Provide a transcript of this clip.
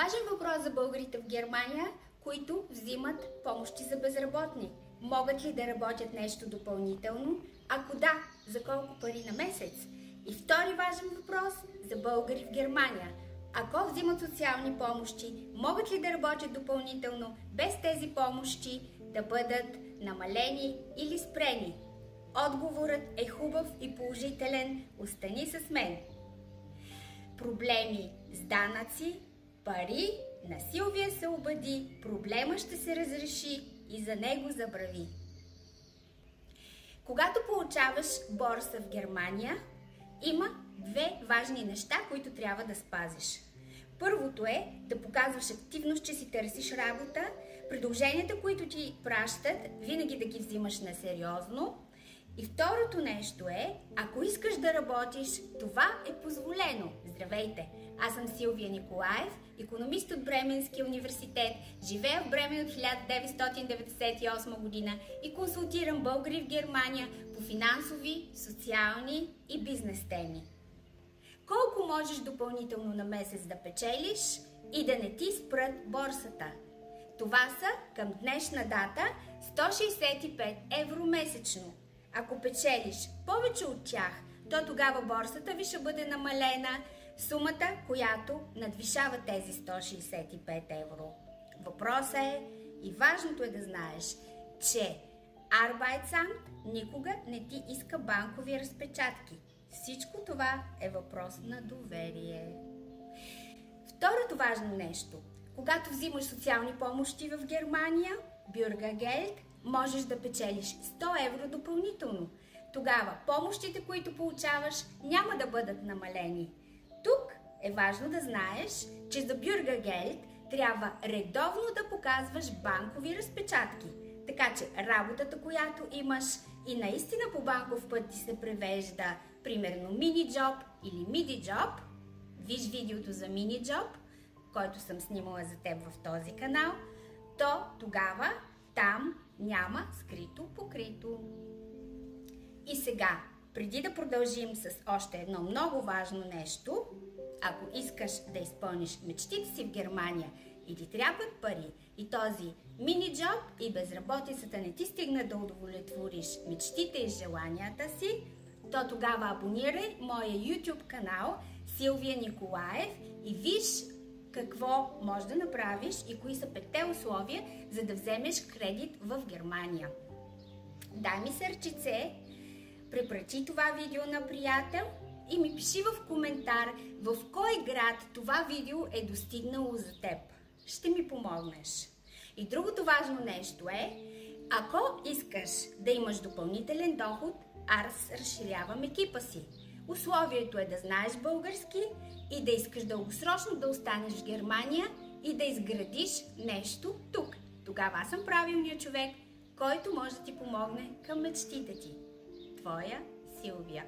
Важен въпрос за българите в Германия, които взимат помощи за безработни. Могат ли да работят нещо допълнително? Ако да, за колко пари на месец? И втори важен въпрос за българи в Германия. Ако взимат социални помощи, могат ли да работят допълнително без тези помощи да бъдат намалени или спрени? Отговорът е хубав и положителен. Остани с мен. Проблеми с данъци, пари, на Силвия се обади, проблема ще се разреши и за него забрави. Когато получаваш борса в Германия, има две важни неща, които трябва да спазиш. Първото е да показваш активност, че си търсиш работа, предложенията, които ти пращат, винаги да ги взимаш на сериозно. И второто нещо е, ако искаш да работиш, това е позволено. Здравейте! Аз съм Силвия Николаев, икономист от Бременския университет, живея в Бремен от 1998 година и консултирам българи в Германия по финансови, социални и бизнес теми. Колко можеш допълнително на месец да печелиш и да не ти спрат борсата? Това са към днешна дата 165 евро месечно. Ако печелиш повече от тях, то тогава борсата ви ще бъде намалена сумата, която надвишава тези 165 евро. Въпросът е и важното е да знаеш, че Arbeitsamt никога не ти иска банкови разпечатки. Всичко това е въпрос на доверие. Второто важно нещо. Когато взимаш социални помощи в Германия, Bürgergeld, можеш да печелиш 100 евро допълнително. Тогава помощите, които получаваш, няма да бъдат намалени. Тук е важно да знаеш, че за Bürgergeld трябва редовно да показваш банкови разпечатки. Така че работата, която имаш и наистина по банков път ти се превежда, примерно мини-джоб или миди-джоб, виж видеото за мини-джоб, който съм снимала за теб в този канал, то тогава там няма скрито-покрито. И сега, преди да продължим с още едно много важно нещо, ако искаш да изпълниш мечтите си в Германия и ти трябват пари и този мини-джоб и безработицата не ти стигна да удовлетвориш мечтите и желанията си, то тогава абонирай моя YouTube канал Силвия Николаев и виж какво можеш да направиш и кои са 5-те условия, за да вземеш кредит в Германия. Дай ми сърчице, препрати това видео на приятел и ми пиши в коментар в кой град това видео е достигнало за теб. Ще ми помогнеш. И другото важно нещо е, ако искаш да имаш допълнителен доход, аз разширявам екипа си. Условието е да знаеш български и да искаш дългосрочно да останеш в Германия и да изградиш нещо тук. Тогава аз съм правилният човек, който може да ти помогне към мечтите ти. Твоя Силвия.